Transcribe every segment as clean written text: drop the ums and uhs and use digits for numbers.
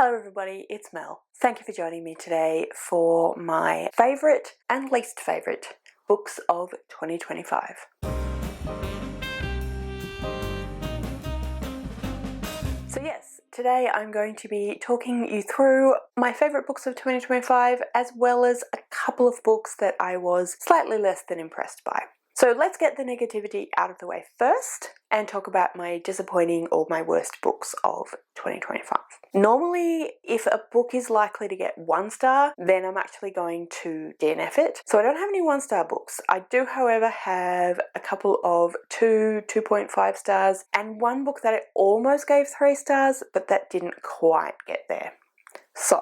Hello everybody, it's Mel. Thank you for joining me today for my favourite and least favourite books of 2025. So yes, today I'm going to be talking you through my favourite books of 2025 as well as a couple of books that I was slightly less than impressed by. So let's get the negativity out of the way first and talk about my disappointing or my worst books of 2025. Normally, if a book is likely to get 1 star, then I'm actually going to DNF it. So I don't have any 1-star books. I do, however, have a couple of 2.5 stars, and one book that I almost gave 3 stars, but that didn't quite get there. So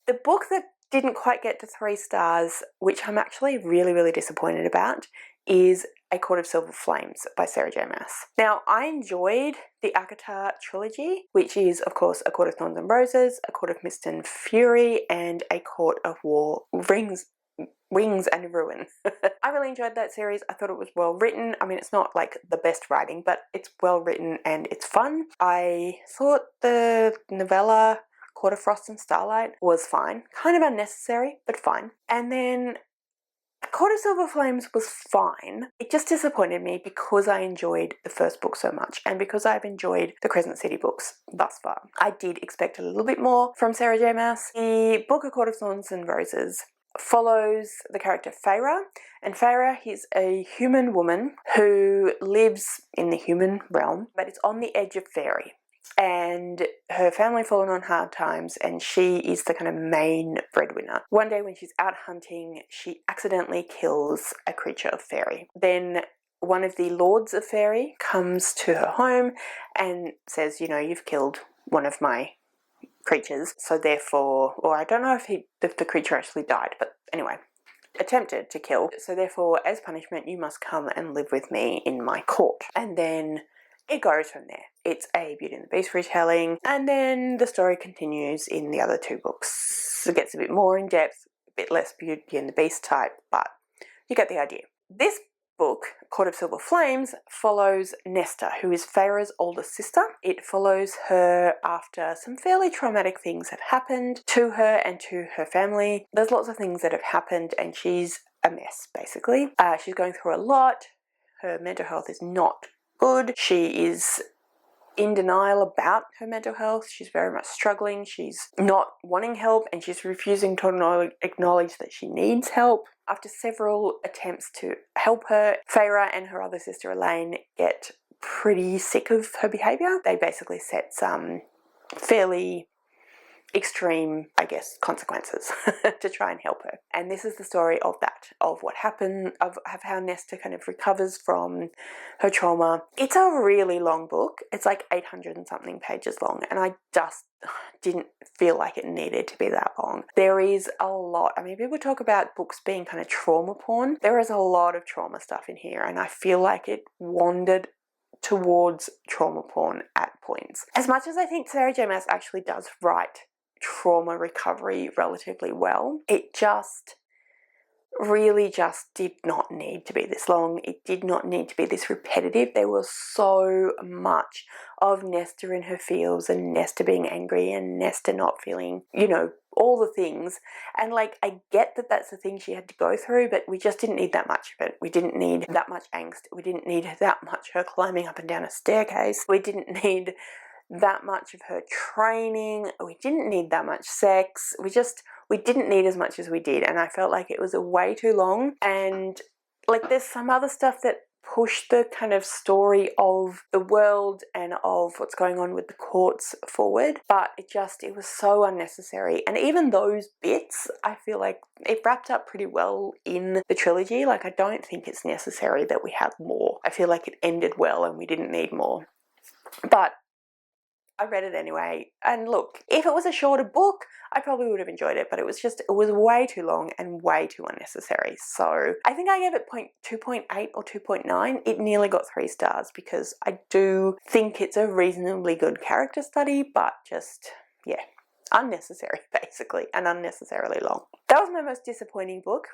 the book that didn't quite get to 3 stars, which I'm actually really disappointed about, is A Court of Silver Flames by Sarah J. Maas. Now, I enjoyed the ACOTAR trilogy, which is, of course, A Court of Thorns and Roses, A Court of Mist and Fury, and A Court of Wings and Ruin. I really enjoyed that series. I thought it was well written. I mean, it's not like the best writing, but it's well written and it's fun. I thought the novella Court of Frost and Starlight was fine. Kind of unnecessary, but fine. And then Court of Silver Flames was fine. It just disappointed me because I enjoyed the first book so much and because I've enjoyed the Crescent City books thus far. I did expect a little bit more from Sarah J. Maas. The book A Court of Thorns and Roses follows the character Feyre, and Feyre is a human woman who lives in the human realm, but it's on the edge of fairy. And her family fallen on hard times and she is the kind of main breadwinner. One day when she's out hunting, she accidentally kills a creature of fairy. Then one of the lords of fairy comes to her home and says, you know, you've killed one of my creatures, so therefore, or I don't know if the creature actually died, but anyway, attempted to kill. So therefore, as punishment, you must come and live with me in my court. And then it goes from there. It's a Beauty and the Beast retelling, and then the story continues in the other 2 books. It gets a bit more in depth, a bit less Beauty and the Beast type, but you get the idea. This book, Court of Silver Flames, follows Nesta, who is Feyre's older sister. It follows her after some fairly traumatic things have happened to her and to her family. There's lots of things that have happened and she's a mess, basically. She's going through a lot. Her mental health is not good. She is in denial about her mental health. She's very much struggling. She's not wanting help and she's refusing to acknowledge that she needs help. After several attempts to help her, Feyre and her other sister Elaine get pretty sick of her behaviour. They basically set some fairly extreme, I guess, consequences to try and help her. And this is the story of that, of what happened, of how Nesta kind of recovers from her trauma. It's a really long book. It's like 800 and something pages long, and I just didn't feel like it needed to be that long. There is a lot. I mean, people talk about books being kind of trauma porn. There is a lot of trauma stuff in here, and I feel like it wandered towards trauma porn at points. As much as I think Sarah J. Maas actually does write trauma recovery relatively well, it just really just did not need to be this long. It did not need to be this repetitive. There was so much of Nesta in her feels and Nesta being angry and Nesta not feeling, you know, all the things. And like, I get that that's the thing she had to go through, but we just didn't need that much of it. We didn't need that much angst. We didn't need that much her climbing up and down a staircase. We didn't need that much of her training. We didn't need that much sex. We didn't need as much as we did, and I felt like it was way too long. And like, there's some other stuff that pushed the kind of story of the world and of what's going on with the courts forward, but it was so unnecessary. And even those bits, I feel like it wrapped up pretty well in the trilogy. Like, I don't think it's necessary that we have more. I feel like it ended well and we didn't need more. But I read it anyway, and look, if it was a shorter book, I probably would have enjoyed it, but it was way too long and way too unnecessary. So I think I gave it 2.8 or 2.9. It nearly got 3 stars because I do think it's a reasonably good character study, but just, yeah, unnecessary basically, and unnecessarily long. That was my most disappointing book.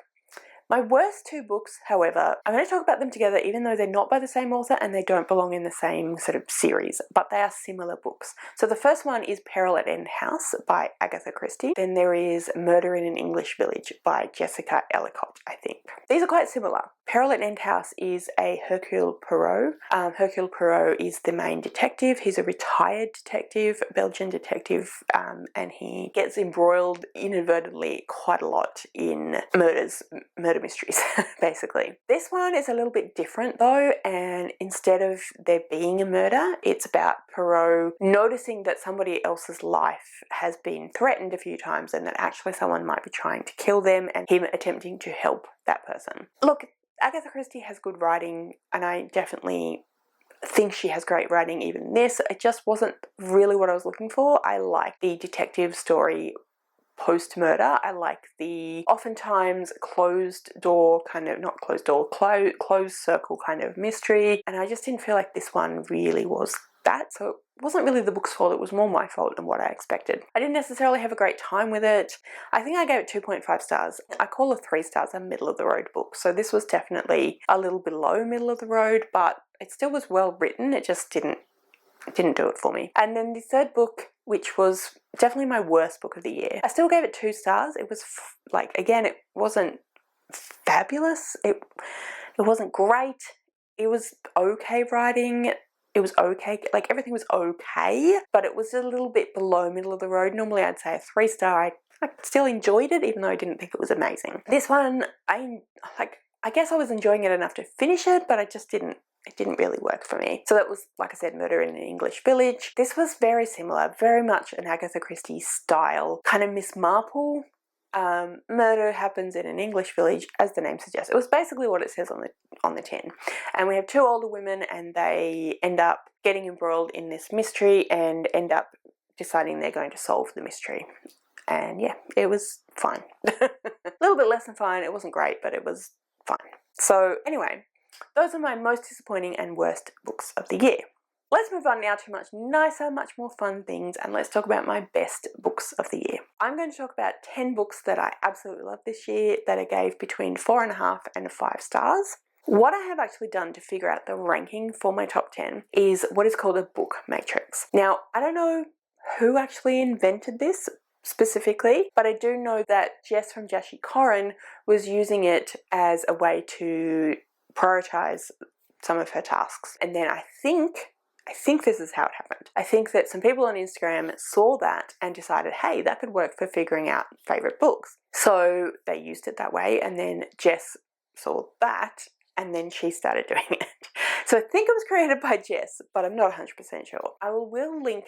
My worst two books, however, I'm going to talk about them together even though they're not by the same author and they don't belong in the same sort of series, but they are similar books. So the first one is Peril at End House by Agatha Christie. Then there is Murder in an English Village by Jessica Ellicott, I think. These are quite similar. Peril at End House is a Hercule Poirot. Hercule Poirot is the main detective. He's a retired detective, Belgian detective, and he gets embroiled inadvertently quite a lot in murder mysteries, basically. This one is a little bit different though, and instead of there being a murder, it's about Poirot noticing that somebody else's life has been threatened a few times and that actually someone might be trying to kill them and him attempting to help that person. Look, Agatha Christie has good writing and I definitely think she has great writing even in this. It just wasn't really what I was looking for. I like the detective story post-murder. I like the oftentimes closed door kind of, not closed door, closed circle kind of mystery, and I just didn't feel like this one really was that. So it wasn't really the book's fault, it was more my fault than what I expected. I didn't necessarily have a great time with it. I think I gave it 2.5 stars. I call a 3 stars a middle of the road book, so this was definitely a little below middle of the road, but it still was well written. It just didn't do it for me. And then the third book, which was definitely my worst book of the year, I still gave it 2 stars. It was like, again, it wasn't fabulous. It wasn't great. It was okay writing. It was okay, like everything was okay, but it was a little bit below middle of the road. Normally I'd say a 3 star. I still enjoyed it, even though I didn't think it was amazing. This one, I guess I was enjoying it enough to finish it, but it didn't really work for me. So that was, like I said, Murder in an English Village. This was very similar, very much an Agatha Christie style, kind of Miss Marple. Murder happens in an English village, as the name suggests. It was basically what it says on the tin. And we have 2 older women and they end up getting embroiled in this mystery and end up deciding they're going to solve the mystery. And yeah, it was fine. A little bit less than fine. It wasn't great, but it was fine. So anyway, those are my most disappointing and worst books of the year. Let's move on now to much nicer, much more fun things, and let's talk about my best books of the year. I'm going to talk about 10 books that I absolutely loved this year that I gave between 4.5 and 5 stars. What I have actually done to figure out the ranking for my top 10 is what is called a book matrix. Now, I don't know who actually invented this specifically, but I do know that Jess from Jashi Corin was using it as a way to prioritize some of her tasks. And then I think this is how it happened. I think that some people on Instagram saw that and decided, hey, that could work for figuring out favourite books. So they used it that way, and then Jess saw that and then she started doing it. So I think it was created by Jess, but I'm not 100% sure. I will link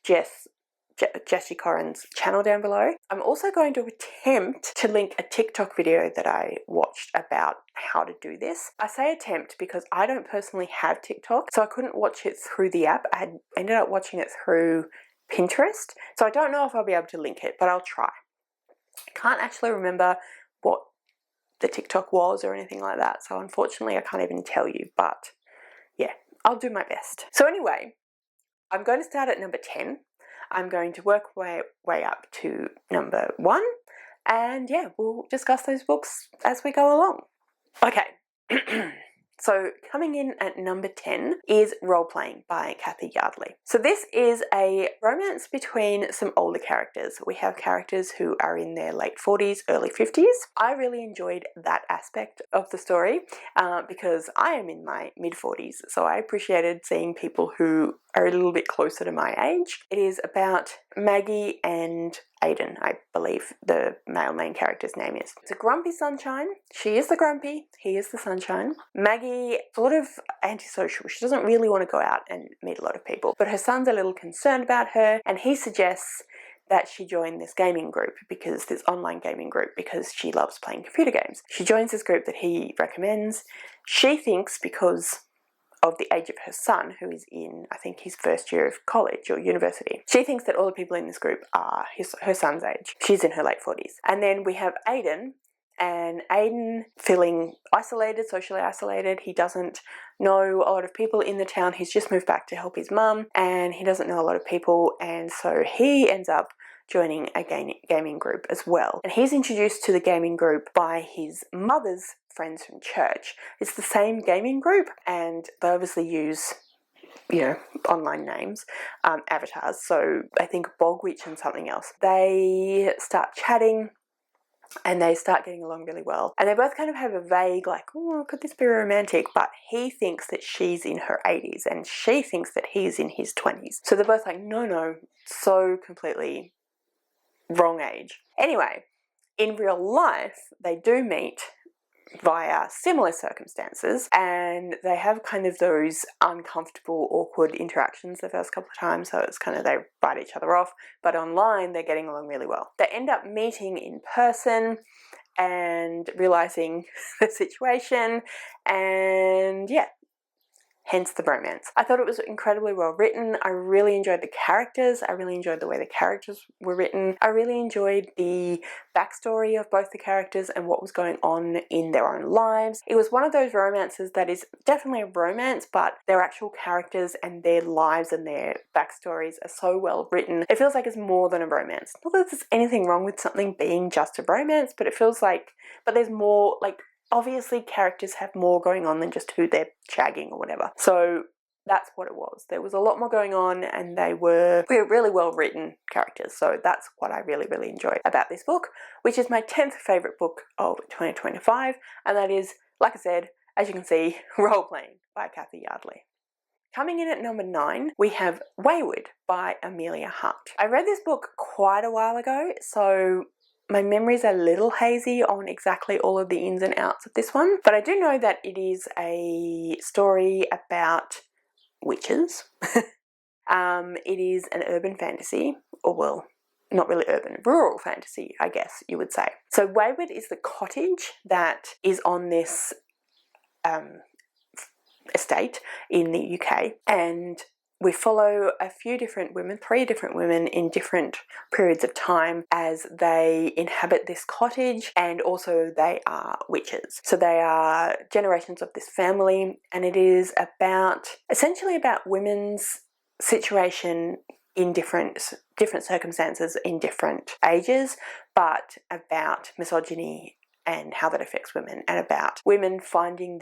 Jashi Corin's channel down below. I'm also going to attempt to link a TikTok video that I watched about how to do this. I say attempt because I don't personally have TikTok, so I couldn't watch it through the app. I had ended up watching it through Pinterest, so I don't know if I'll be able to link it, but I'll try. I can't actually remember what the TikTok was or anything like that, so unfortunately I can't even tell you, but yeah, I'll do my best. So anyway, I'm going to start at number 10. I'm going to work my way up to number 1, and yeah, we'll discuss those books as we go along. Okay, so coming in at number 10 is Role Playing by Kathy Yardley. So this is a romance between some older characters. We have characters who are in their late 40s, early 50s. I really enjoyed that aspect of the story because I am in my mid-40s, so I appreciated seeing people who are a little bit closer to my age. It is about Maggie and Aidan, I believe the male main character's name is. It's a grumpy sunshine. She is the grumpy, he is the sunshine. Maggie, sort of antisocial. She doesn't really want to go out and meet a lot of people, but her son's a little concerned about her, and he suggests that she join this online gaming group, because she loves playing computer games. She joins this group that he recommends. She thinks, because of the age of her son, who is in, I think, his first year of college or university. She thinks that all the people in this group are her son's age. She's in her late 40s. And then we have Aidan, and Aidan feeling isolated, socially isolated. He doesn't know a lot of people in the town. He's just moved back to help his mum, and he doesn't know a lot of people, and so he ends up joining a gaming group as well. And he's introduced to the gaming group by his mother's friends from church. It's the same gaming group, and they obviously use, you know, online names, avatars. So I think Bogwitch and something else. They start chatting and they start getting along really well. And they both kind of have a vague, like, oh, could this be romantic? But he thinks that she's in her 80s and she thinks that he's in his 20s. So they're both like, no, so completely wrong age. Anyway, in real life, they do meet via similar circumstances, and they have kind of those uncomfortable, awkward interactions the first couple of times, so it's kind of they bite each other off, but online they're getting along really well. They end up meeting in person and realizing the situation, and yeah, hence the bromance. I thought it was incredibly well written. I really enjoyed the characters. I really enjoyed the way the characters were written. I really enjoyed the backstory of both the characters and what was going on in their own lives. It was one of those romances that is definitely a romance, but their actual characters and their lives and their backstories are so well written. It feels like it's more than a romance. Not that there's anything wrong with something being just a romance, but it feels like, but there's more, like, obviously characters have more going on than just who they're shagging or whatever. So that's what it was. There was a lot more going on, and they were really well written characters. So that's what I really enjoyed about this book, which is my 10th favourite book of 2025. And that is, like I said, as you can see, Role Playing by Kathy Yardley. Coming in at number 9, we have Wayward by Amelia Hart. I read this book quite a while ago, so my memories are a little hazy on exactly all of the ins and outs of this one, but I do know that it is a story about witches. It is an urban fantasy, or well, not really urban, rural fantasy, I guess you would say. So Wayward is the cottage that is on this estate in the UK, and we follow a few different women, 3 different women in different periods of time as they inhabit this cottage, and also they are witches. So they are generations of this family, and it is essentially about women's situation in different circumstances in different ages, but about misogyny and how that affects women, and about women finding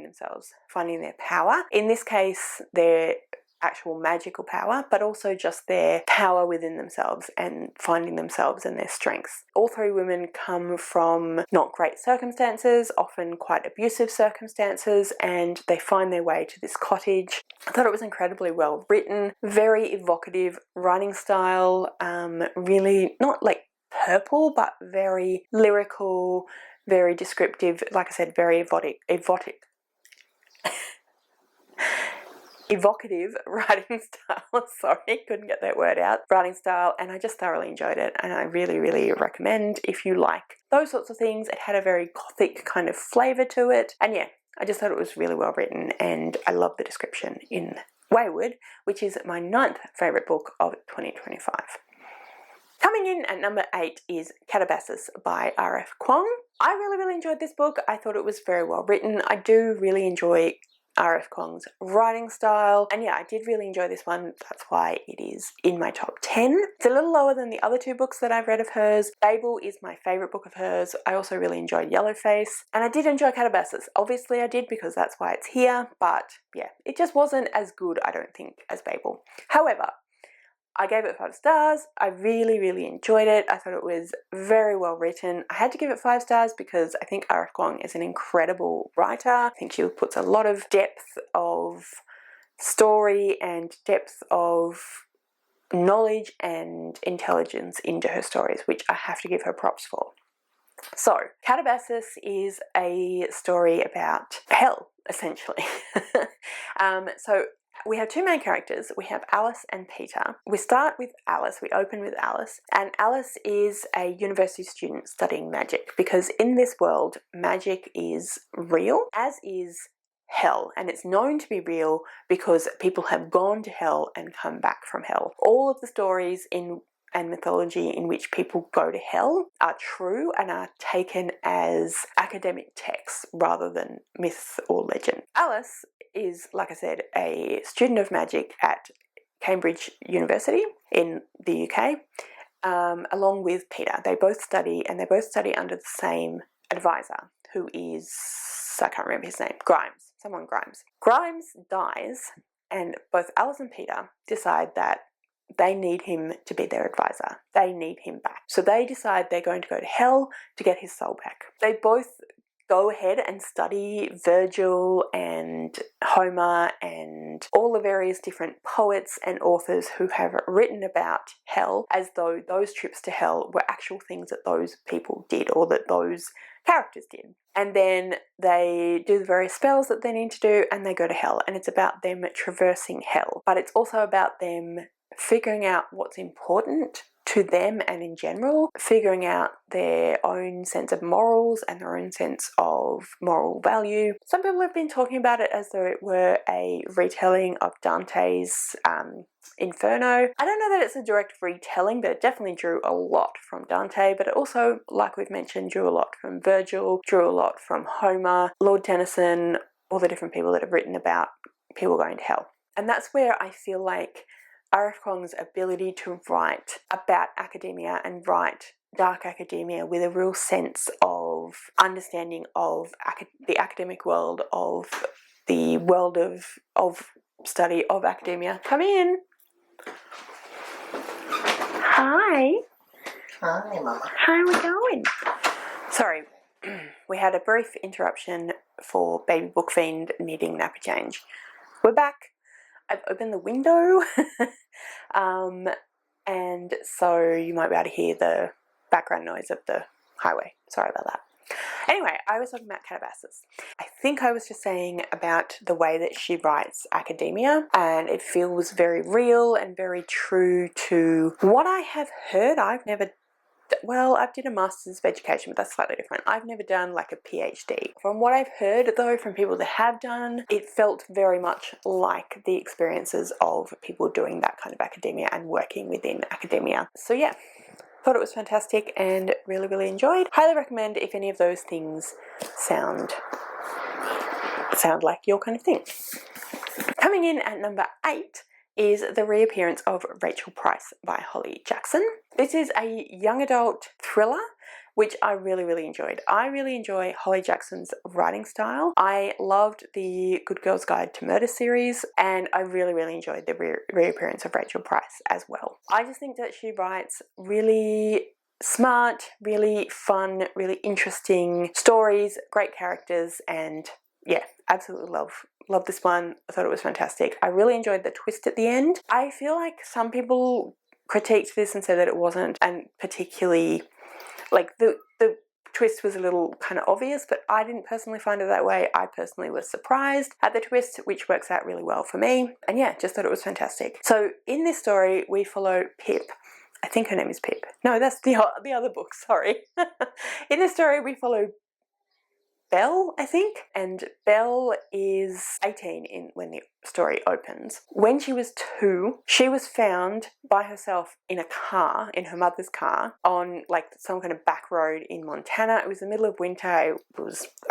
themselves, finding their power. In this case, their actual magical power, but also just their power within themselves and finding themselves and their strengths. All 3 women come from not great circumstances, often quite abusive circumstances, and they find their way to this cottage. I thought it was incredibly well written, very evocative writing style, really not like purple, but very lyrical, very descriptive, like I said, very evocative writing style. Sorry, couldn't get that word out. Writing style, and I just thoroughly enjoyed it, and I really recommend if you like those sorts of things. It had a very gothic kind of flavour to it, and yeah, I just thought it was really well written, and I love the description in Wayward, which is my 9th favourite book of 2025. Coming in at number 8 is Calabasas by R.F. Kuang. I really enjoyed this book. I thought it was very well written. I do really enjoy R.F. Kuang's writing style, and yeah, I did really enjoy this one. That's why it is in my top 10. It's a little lower than the other 2 books that I've read of hers. Babel is my favourite book of hers. I also really enjoyed Yellowface, and I did enjoy Calabasas. Obviously I did, because that's why it's here, but yeah, it just wasn't as good, I don't think, as Babel. However, I gave it 5 stars. I really enjoyed it. I thought it was very well written. I had to give it 5 stars because I think R.F. Kuang is an incredible writer. I think she puts a lot of depth of story and depth of knowledge and intelligence into her stories, which I have to give her props for. So, Calabasas is a story about hell, essentially. So we have 2 main characters. We have Alice and Peter. We start with Alice, we open with Alice, and Alice is a university student studying magic, because in this world, magic is real, as is hell, and it's known to be real because people have gone to hell and come back from hell. All of the stories and mythology in which people go to hell are true and are taken as academic texts rather than myth or legend. Alice is, like I said, a student of magic at Cambridge University in the UK, along with Peter. They both study, and they both study under the same advisor, who is, I can't remember his name, Grimes. Someone Grimes. Grimes dies, and both Alice and Peter decide that they need him to be their advisor. They need him back. So they decide they're going to go to hell to get his soul back. They both go ahead and study Virgil and Homer and all the various different poets and authors who have written about hell, as though those trips to hell were actual things that those people did, or that those characters did. And then they do the various spells that they need to do, and they go to hell. And it's about them traversing hell. But it's also about them figuring out what's important to them and in general, figuring out their own sense of morals and their own sense of moral value. Some people have been talking about it as though it were a retelling of Dante's Inferno. I don't know that it's a direct retelling, but it definitely drew a lot from Dante, but it also, like we've mentioned, drew a lot from Virgil, drew a lot from Homer, Lord Tennyson, all the different people that have written about people going to hell. And that's where I feel like R.F. Kuang's ability to write about academia and write dark academia with a real sense of understanding of the academic world, of the world of study of academia. Come in. Hi. Hi, Mama. How are we going? Sorry, we had a brief interruption for baby book fiend needing nappy change. We're back. I've opened the window and so you might be able to hear the background noise of the highway. Sorry about that. Anyway, I was talking about Calabasas. I think I was just saying about the way that she writes academia, and it feels very real and very true to what I have heard. I've never Well, I did a Master's of Education, but that's slightly different. I've never done like a PhD. From what I've heard though, from people that have done, it felt very much like the experiences of people doing that kind of academia and working within academia. So yeah, thought it was fantastic and really, really enjoyed. Highly recommend if any of those things sound like your kind of thing. Coming in at number 8 is the reappearance of Rachel Price by Holly Jackson. This is a young adult thriller, which I really, really enjoyed. I really enjoy Holly Jackson's writing style. I loved the Good Girl's Guide to Murder series, and I really, really enjoyed the reappearance of Rachel Price as well. I just think that she writes really smart, really fun, really interesting stories, great characters, and yeah, absolutely love this one. I thought it was fantastic. I really enjoyed the twist at the end. I feel like some people critiqued this and said that it wasn't, and particularly like the twist was a little kind of obvious, but I didn't personally find it that way. I personally was surprised at the twist, which works out really well for me. And yeah, just thought it was fantastic. So in this story, we follow Pip. I think her name is Pip. No, that's the other book, sorry. In this story, we follow Belle, I think, and Belle is 18 when the story opens. When she was 2, she was found by herself in a car, in her mother's car, on like some kind of back road in Montana. It was the middle of winter. I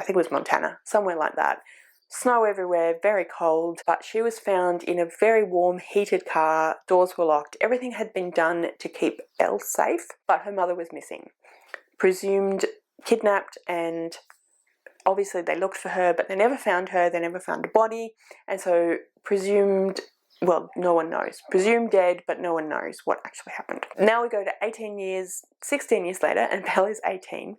think it was Montana, somewhere like that. Snow everywhere, very cold, but she was found in a very warm, heated car. Doors were locked. Everything had been done to keep Belle safe, but her mother was missing. Presumed kidnapped, and obviously they looked for her, but they never found her. They never found a body, and so presumed, well, no one knows. Presumed dead, but no one knows what actually happened. Now we go to 16 years later, and Belle is 18.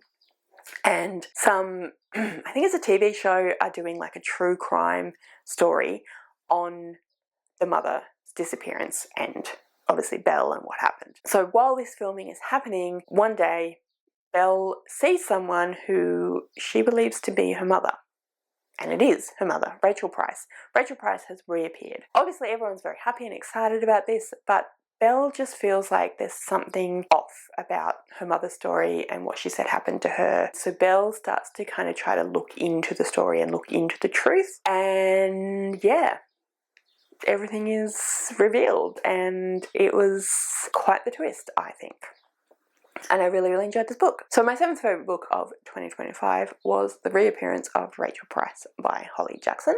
And some, I think it's a TV show, are doing like a true crime story on the mother's disappearance and obviously Belle and what happened. So while this filming is happening, one day Belle sees someone who she believes to be her mother. And it is her mother, Rachel Price. Rachel Price has reappeared. Obviously everyone's very happy and excited about this, but Belle just feels like there's something off about her mother's story and what she said happened to her. So Belle starts to kind of try to look into the story and look into the truth. And yeah, everything is revealed, and it was quite the twist, I think. And I really, really enjoyed this book. So my 7th favourite book of 2025 was The Reappearance of Rachel Price by Holly Jackson.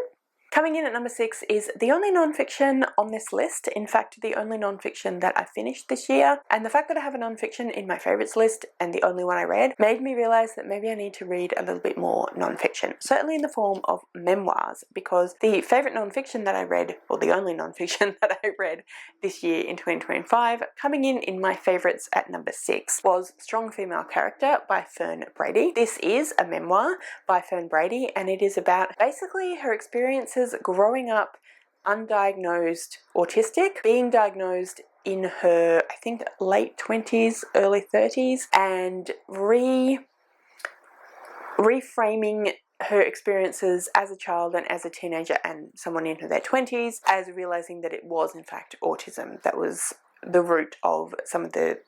Coming in at number 6 is the only non-fiction on this list, in fact the only non-fiction that I finished this year, and the fact that I have a non-fiction in my favourites list and the only one I read made me realise that maybe I need to read a little bit more non-fiction, certainly in the form of memoirs, because the favourite non-fiction that I read, or the only non-fiction that I read this year in 2025, coming in my favourites at number 6 was Strong Female Character by Fern Brady. This is a memoir by Fern Brady, and it is about basically her experiences growing up undiagnosed autistic, being diagnosed in her, I think, late 20s, early 30s, and reframing her experiences as a child and as a teenager and someone in their 20s as realizing that it was in fact autism that was the root of some of the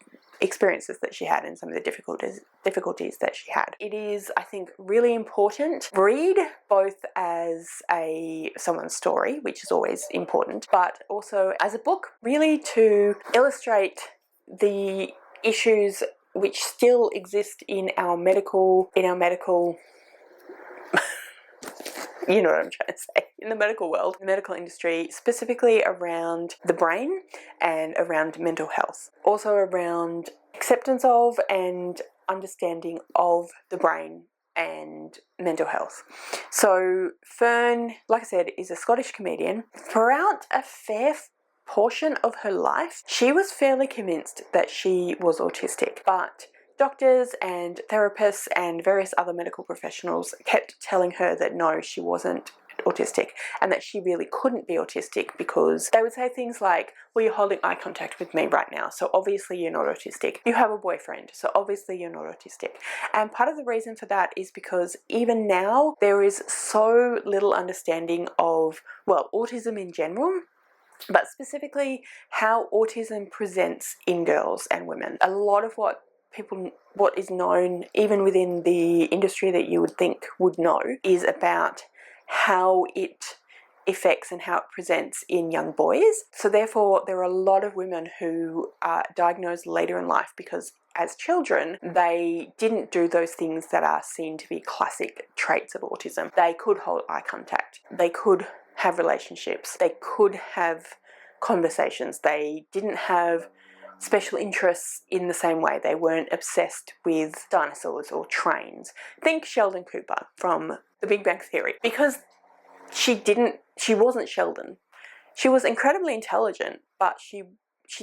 experiences that she had and some of the difficulties that she had. It is, I think, really important read both as someone's story, which is always important, but also as a book, really to illustrate the issues which still exist in our medical you know what I'm trying to say, in the medical world, the medical industry, specifically around the brain and around mental health. Also around acceptance of and understanding of the brain and mental health. So Fern, like I said, is a Scottish comedian. Throughout a fair portion of her life, she was fairly convinced that she was autistic, but doctors and therapists and various other medical professionals kept telling her that no, she wasn't autistic and that she really couldn't be autistic, because they would say things like, well, you're holding eye contact with me right now, so obviously you're not autistic. You have a boyfriend, so obviously you're not autistic. And part of the reason for that is because even now there is so little understanding of, well, autism in general, but specifically how autism presents in girls and women. A lot of what is known, even within the industry that you would think would know, is about how it affects and how it presents in young boys. So therefore, there are a lot of women who are diagnosed later in life because as children, they didn't do those things that are seen to be classic traits of autism. They could hold eye contact. They could have relationships. They could have conversations. They didn't have special interests in the same way. They weren't obsessed with dinosaurs or trains. Think Sheldon Cooper from The Big Bang Theory. Because she wasn't Sheldon. She was incredibly intelligent, but she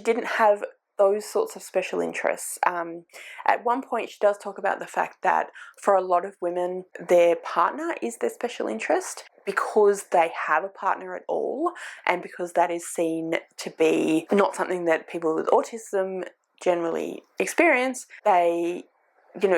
didn't have those sorts of special interests. At one point she does talk about the fact that for a lot of women, their partner is their special interest, because they have a partner at all, and because that is seen to be not something that people with autism generally experience. They,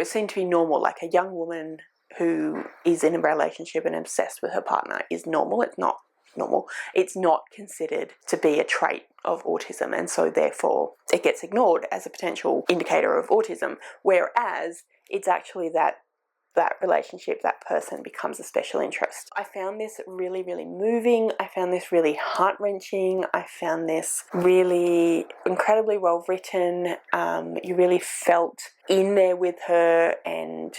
seem to be normal. Like a young woman who is in a relationship and obsessed with her partner is normal. It's not normal. It's not considered to be a trait of autism, and so therefore it gets ignored as a potential indicator of autism, whereas it's actually that relationship, that person becomes a special interest. I found this really, really moving. I found this really heart-wrenching. I found this really incredibly well written. You really felt in there with her and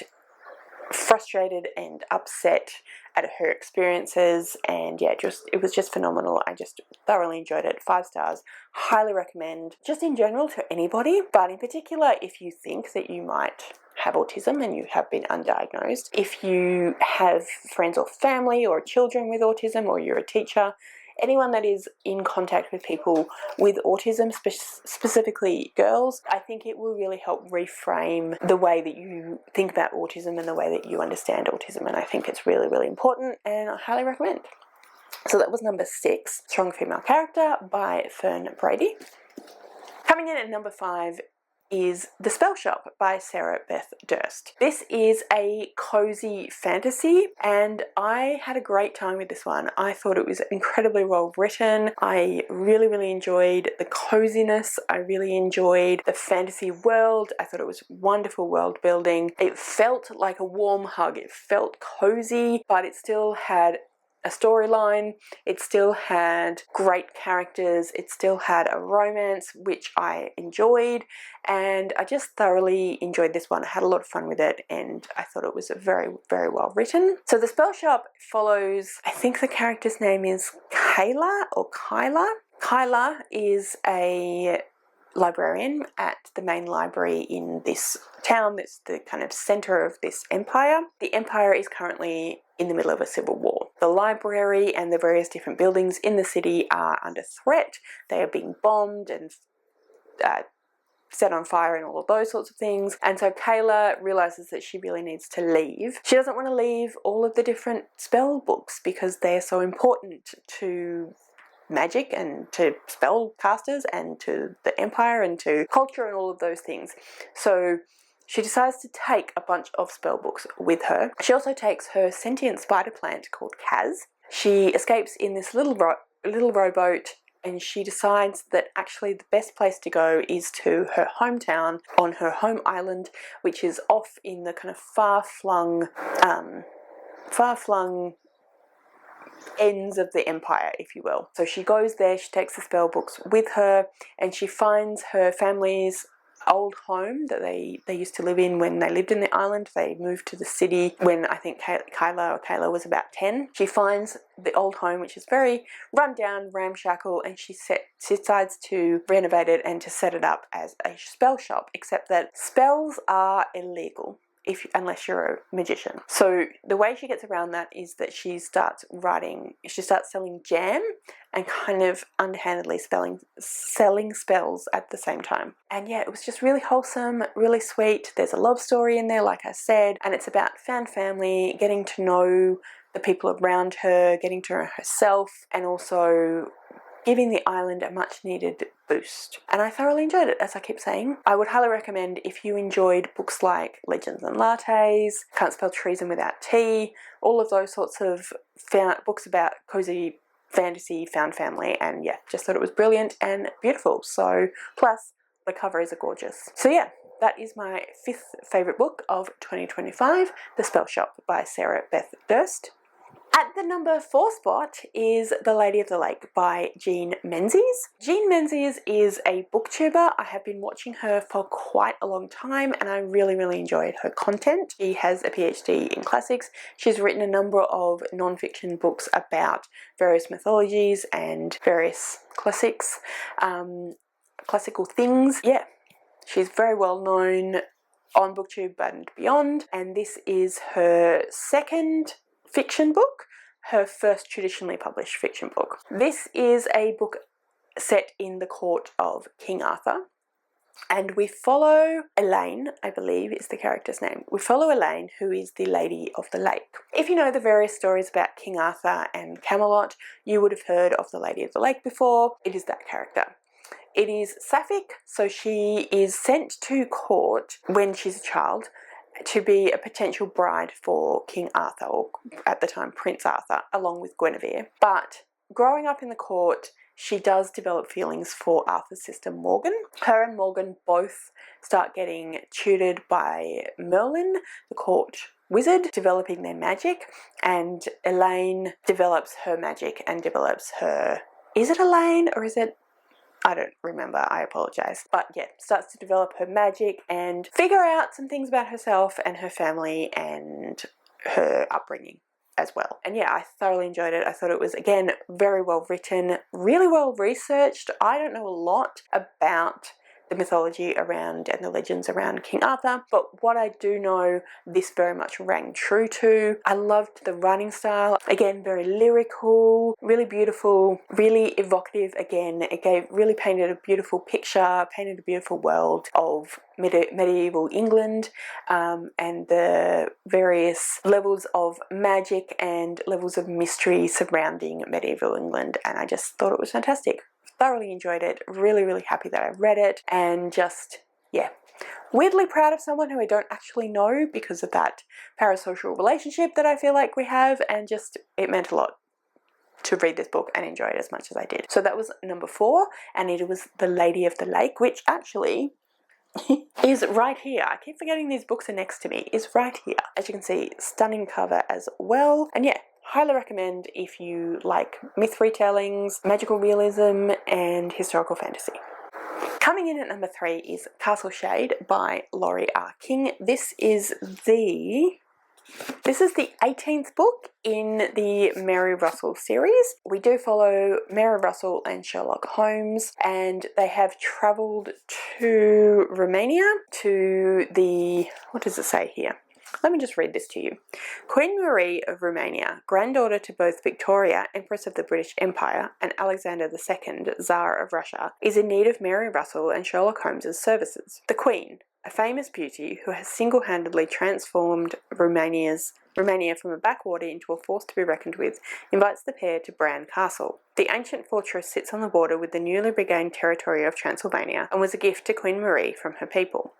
frustrated and upset at her experiences, and yeah, it was just phenomenal. I just thoroughly enjoyed it. 5 stars. Highly recommend, just in general, to anybody, but in particular if you think that you might have autism and you have been undiagnosed. If you have friends or family or children with autism, or you're a teacher, anyone that is in contact with people with autism, specifically girls, I think it will really help reframe the way that you think about autism and the way that you understand autism, and I think it's really, really important, and I highly recommend. So that was number 6, Strong Female Character by Fern Brady. Coming in at number 5 is The Spell Shop by Sarah Beth Durst. This is a cozy fantasy, and I had a great time with this one. I thought it was incredibly well written. I really, really enjoyed the coziness. I really enjoyed the fantasy world. I thought it was wonderful world building. It felt like a warm hug. It felt cozy, but it still had a storyline, it still had great characters, it still had a romance, which I enjoyed, and I just thoroughly enjoyed this one. I had a lot of fun with it, and I thought it was very, very well written. So the spell shop follows, I think the character's name is Kayla or Kyla. Kyla is a librarian at the main library in this town that's the kind of center of this empire. The empire is currently in the middle of a civil war. The library and the various different buildings in the city are under threat. They are being bombed and set on fire and all of those sorts of things. And so Kayla realizes that she really needs to leave. She doesn't want to leave all of the different spell books because they're so important to magic and to spell casters and to the empire and to culture and all of those things. So she decides to take a bunch of spell books with her. She also takes her sentient spider plant called Kaz. She escapes in this little rowboat, and she decides that actually the best place to go is to her hometown on her home island, which is off in the kind of far-flung ends of the empire, if you will. So she goes there, she takes the spell books with her, and she finds her family's old home that they used to live in when they lived in the island. They moved to the city when I think Kayla was about 10. She finds the old home, which is very run down, ramshackle, and she decides to renovate it and to set it up as a spell shop, except that spells are illegal unless you're a magician. So the way she gets around that is that she starts selling jam and kind of underhandedly selling spells at the same time. And yeah, it was just really wholesome, really sweet. There's a love story in there, like I said, and it's about found family, getting to know the people around her, getting to know herself, and also giving the island a much needed boost. And I thoroughly enjoyed it, as I keep saying. I would highly recommend if you enjoyed books like Legends and Lattes, Can't Spell Treason Without Tea, all of those sorts of books about cozy fantasy, found family, and yeah, just thought it was brilliant and beautiful. So, plus the cover is gorgeous. So yeah, that is my 5th favourite book of 2025, The Spell Shop by Sarah Beth Durst. At the number 4 spot is The Lady of the Lake by Jean Menzies. Jean Menzies is a booktuber. I have been watching her for quite a long time and I really, really enjoyed her content. She has a PhD in classics. She's written a number of non-fiction books about various mythologies and various classics, classical things. Yeah, she's very well known on BookTube and beyond, and this is her 2nd fiction book, her first traditionally published fiction book. This is a book set in the court of King Arthur, and we follow Elaine, I believe is the character's name. We follow Elaine, who is the Lady of the Lake. If you know the various stories about King Arthur and Camelot, you would have heard of the Lady of the Lake before. It is that character. It is sapphic, so she is sent to court when she's a child to be a potential bride for King Arthur, or at the time Prince Arthur, along with Guinevere. But growing up in the court, she does develop feelings for Arthur's sister Morgan. Her and Morgan both start getting tutored by Merlin, the court wizard, developing their magic, and Elaine develops her magic and develops her... Is it Elaine or is it... I don't remember, I apologise. But yeah, starts to develop her magic and figure out some things about herself and her family and her upbringing as well. And yeah, I thoroughly enjoyed it. I thought it was, again, very well written, really well researched. I don't know a lot about the mythology around and the legends around King Arthur, but what I do know, this very much rang true to. I loved the writing style. Again, very lyrical, really beautiful, really evocative. Again, it really painted a beautiful picture, painted a beautiful world of medieval England, and the various levels of magic and levels of mystery surrounding medieval England, and I just thought it was fantastic. Thoroughly enjoyed it, really, really happy that I read it, and just, yeah, weirdly proud of someone who I don't actually know because of that parasocial relationship that I feel like we have, and just, it meant a lot to read this book and enjoy it as much as I did. So that was number 4, and it was The Lady of the Lake, which actually is right here. I keep forgetting these books are next to me. Is right here. As you can see, stunning cover as well. And yeah, highly recommend if you like myth retellings, magical realism, and historical fantasy. Coming in at number 3 is Castle Shade by Laurie R. King. This is the 18th book in the Mary Russell series. We do follow Mary Russell and Sherlock Holmes, and they have travelled to Romania to the, what does it say here? Let me just read this to you. Queen Marie of Romania, granddaughter to both Victoria, Empress of the British Empire, and Alexander II, Tsar of Russia, is in need of Mary Russell and Sherlock Holmes' services. The Queen, a famous beauty who has single-handedly transformed Romania from a backwater into a force to be reckoned with, invites the pair to Bran Castle. The ancient fortress sits on the border with the newly regained territory of Transylvania and was a gift to Queen Marie from her people.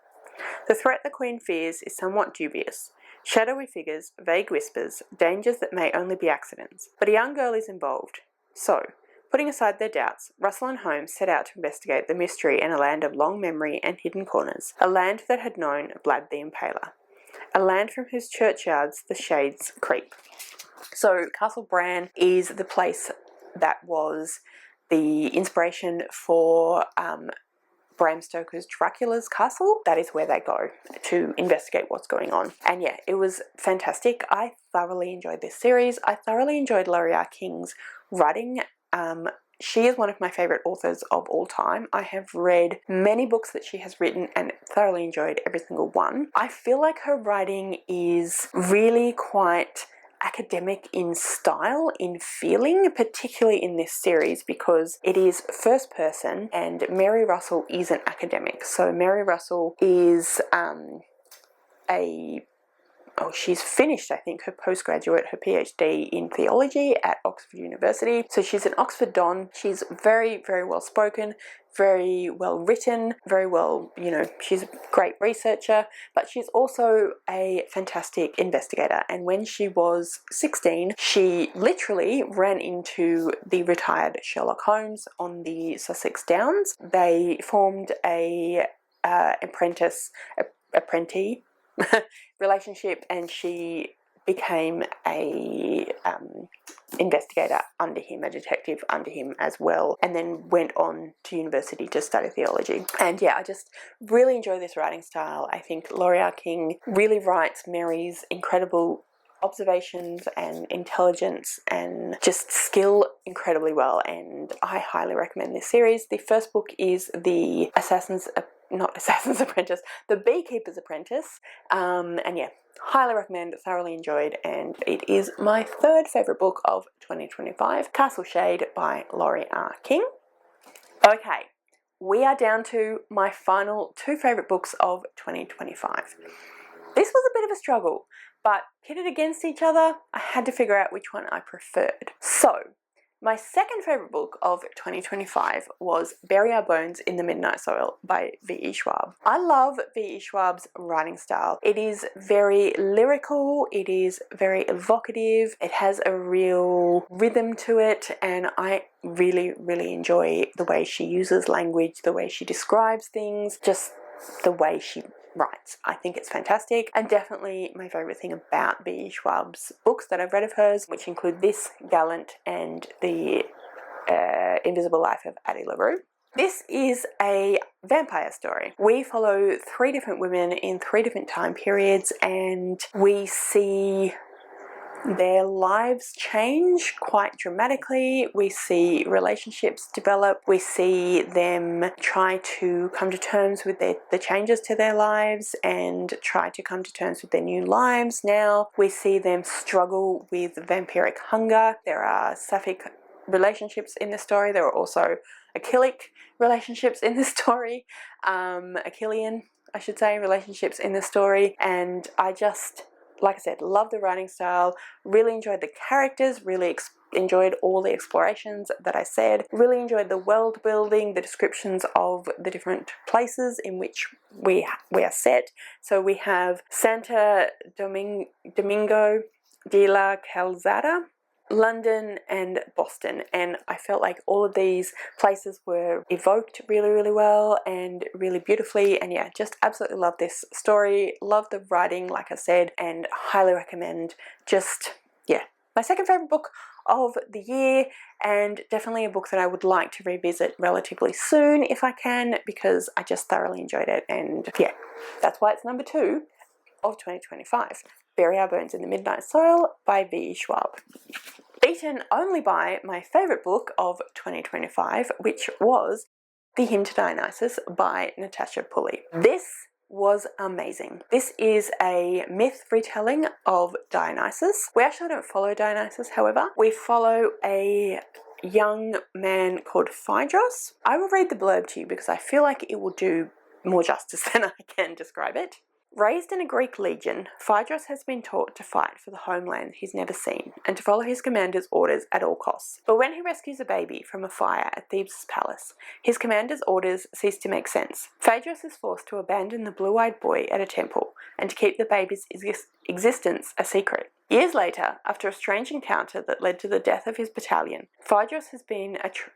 The threat the Queen fears is somewhat dubious. Shadowy figures, vague whispers, dangers that may only be accidents. But a young girl is involved. So, putting aside their doubts, Russell and Holmes set out to investigate the mystery in a land of long memory and hidden corners, a land that had known Vlad the Impaler, a land from whose churchyards the shades creep. So, Castle Bran is the place that was the inspiration for Bram Stoker's Dracula's castle. That is where they go to investigate what's going on. And yeah, it was fantastic. I thoroughly enjoyed this series. I thoroughly enjoyed Laurie R. King's writing. She is one of my favourite authors of all time. I have read many books that she has written and thoroughly enjoyed every single one. I feel like her writing is really quite academic in style, in feeling, particularly in this series because it is first person and Mary Russell is an academic. So Mary Russell is she's finished, I think, her postgraduate, her PhD in theology at Oxford University. So she's an Oxford Don. She's very, very well spoken, very well written, very well, she's a great researcher, but she's also a fantastic investigator. And when she was 16, she literally ran into the retired Sherlock Holmes on the Sussex Downs. They formed a apprentice relationship, and she became a investigator under him, a detective under him as well, and then went on to university to study theology. And yeah, I just really enjoy this writing style. I think Laurie R. King really writes Mary's incredible observations and intelligence and just skill incredibly well, and I highly recommend this series. The first book is the The Beekeeper's Apprentice, and yeah, highly recommend, thoroughly enjoyed, and it is my third favourite book of 2025, Castle Shade by Laurie R. King. Okay, we are down to my final 2 favourite books of 2025. This was a bit of a struggle, but pitted against each other, I had to figure out which one I preferred. So, my second favourite book of 2025 was Bury Our Bones in the Midnight Soil by V.E. Schwab. I love V.E. Schwab's writing style. It is very lyrical, it is very evocative, it has a real rhythm to it, and I really, really enjoy the way she uses language, the way she describes things, just the way she writes. I think it's fantastic, and definitely my favourite thing about V.E. Schwab's books that I've read of hers, which include this, Gallant, and the Invisible Life of Addie LaRue. This is a vampire story. We follow 3 different women in 3 different time periods, and we see their lives change quite dramatically. We see relationships develop. We see them try to come to terms with the changes to their lives and try to come to terms with their new lives now. We see them struggle with vampiric hunger. There are sapphic relationships in the story. There are also achillic relationships in the story. Achillean, I should say, relationships in the story. And I just, like I said, love the writing style, really enjoyed the characters, really enjoyed all the explorations that I said, really enjoyed the world building, the descriptions of the different places in which we are set. So we have Santo Domingo de la Calzada, London, and Boston, and I felt like all of these places were evoked really, really well and really beautifully, and yeah, just absolutely love this story, love the writing, like I said, and highly recommend. Just, yeah, my second favourite book of the year, and definitely a book that I would like to revisit relatively soon if I can, because I just thoroughly enjoyed it. And yeah, that's why it's number 2 of 2025. Bury Our Bones in the Midnight Soil by V. Schwab. Beaten only by my favourite book of 2025, which was The Hymn to Dionysus by Natasha Pulley. This was amazing. This is a myth retelling of Dionysus. We actually don't follow Dionysus, however. We follow a young man called Phaedrus. I will read the blurb to you because I feel like it will do more justice than I can describe it. Raised in a Greek legion, Phaedrus has been taught to fight for the homeland he's never seen and to follow his commander's orders at all costs. But when he rescues a baby from a fire at Thebes' palace, his commander's orders cease to make sense. Phaedrus is forced to abandon the blue-eyed boy at a temple and to keep the baby's existence a secret. Years later, after a strange encounter that led to the death of his battalion, Phaedrus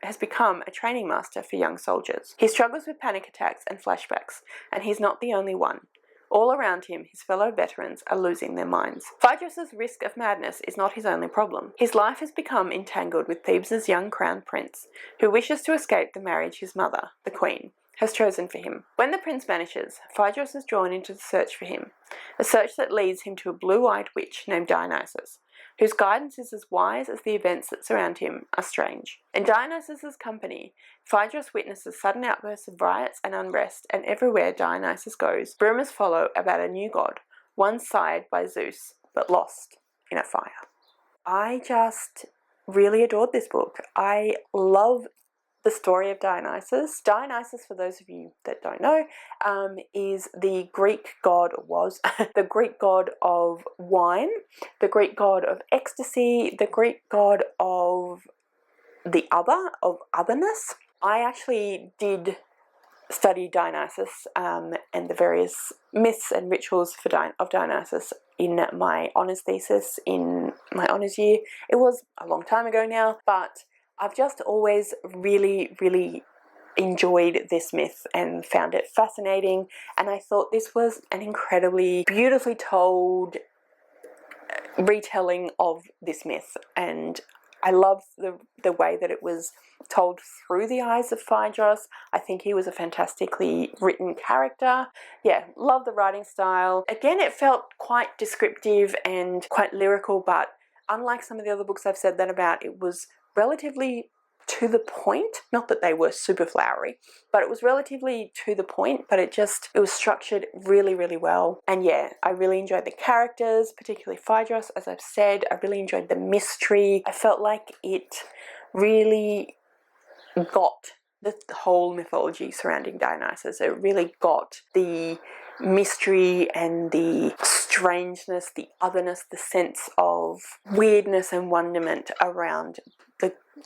has become a training master for young soldiers. He struggles with panic attacks and flashbacks, and he's not the only one. All around him, his fellow veterans are losing their minds. Phaedrus' risk of madness is not his only problem. His life has become entangled with Thebes' young crown prince, who wishes to escape the marriage his mother, the queen, has chosen for him. When the prince vanishes, Phaedrus is drawn into the search for him, a search that leads him to a blue-eyed witch named Dionysus, whose guidance is as wise as the events that surround him are strange. In Dionysus' company, Phaedrus witnesses sudden outbursts of riots and unrest, and everywhere Dionysus goes, rumours follow about a new god, once sired by Zeus, but lost in a fire. I just really adored this book. I love the story of Dionysus. Dionysus, for those of you that don't know, is the Greek god, the Greek god of wine, the Greek god of ecstasy, the Greek god of otherness. I actually did study Dionysus and the various myths and rituals of Dionysus in my honours thesis in my honours year. It was a long time ago now, but I've just always really, really enjoyed this myth and found it fascinating, and I thought this was an incredibly beautifully told retelling of this myth, and I love the way that it was told through the eyes of Phaedrus. I think he was a fantastically written character. Yeah, love the writing style. Again, it felt quite descriptive and quite lyrical, but unlike some of the other books I've said that about, it was relatively to the point. Not that they were super flowery, but it was relatively to the point, but it was structured really, really well. And yeah, I really enjoyed the characters, particularly Phaedrus, as I've said. I really enjoyed the mystery. I felt like it really got the whole mythology surrounding Dionysus. It really got the mystery and the strangeness, the otherness, the sense of weirdness and wonderment around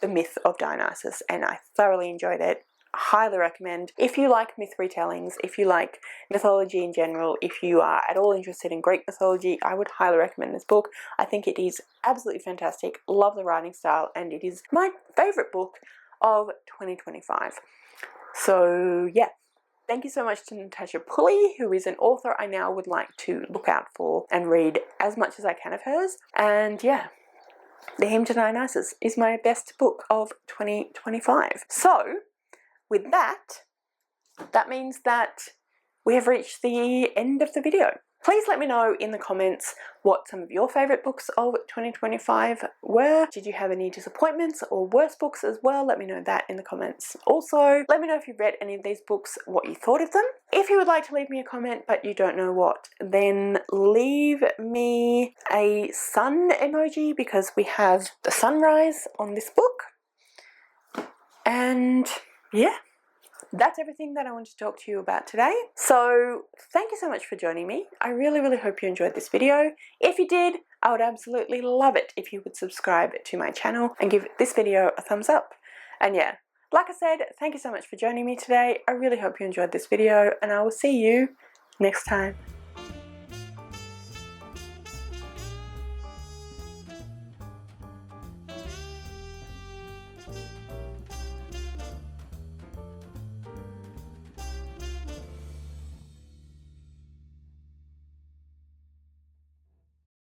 the myth of Dionysus, and I thoroughly enjoyed it. Highly recommend. If you like myth retellings, if you like mythology in general, if you are at all interested in Greek mythology, I would highly recommend this book. I think it is absolutely fantastic. Love the writing style, and it is my favourite book of 2025. So yeah, thank you so much to Natasha Pulley, who is an author I now would like to look out for and read as much as I can of hers. And yeah, The Hymn to Dionysus is my best book of 2025. So with that means that we have reached the end of the video. Please let me know in the comments what some of your favourite books of 2025 were. Did you have any disappointments or worse books as well? Let me know that in the comments. Also, let me know if you've read any of these books, what you thought of them. If you would like to leave me a comment but you don't know what, then leave me a sun emoji, because we have the sunrise on this book. And yeah, that's everything that I wanted to talk to you about today. So thank you so much for joining me. I really, really hope you enjoyed this video. If you did, I would absolutely love it if you would subscribe to my channel and give this video a thumbs up. And yeah, like I said, thank you so much for joining me today. I really hope you enjoyed this video, and I will see you next time.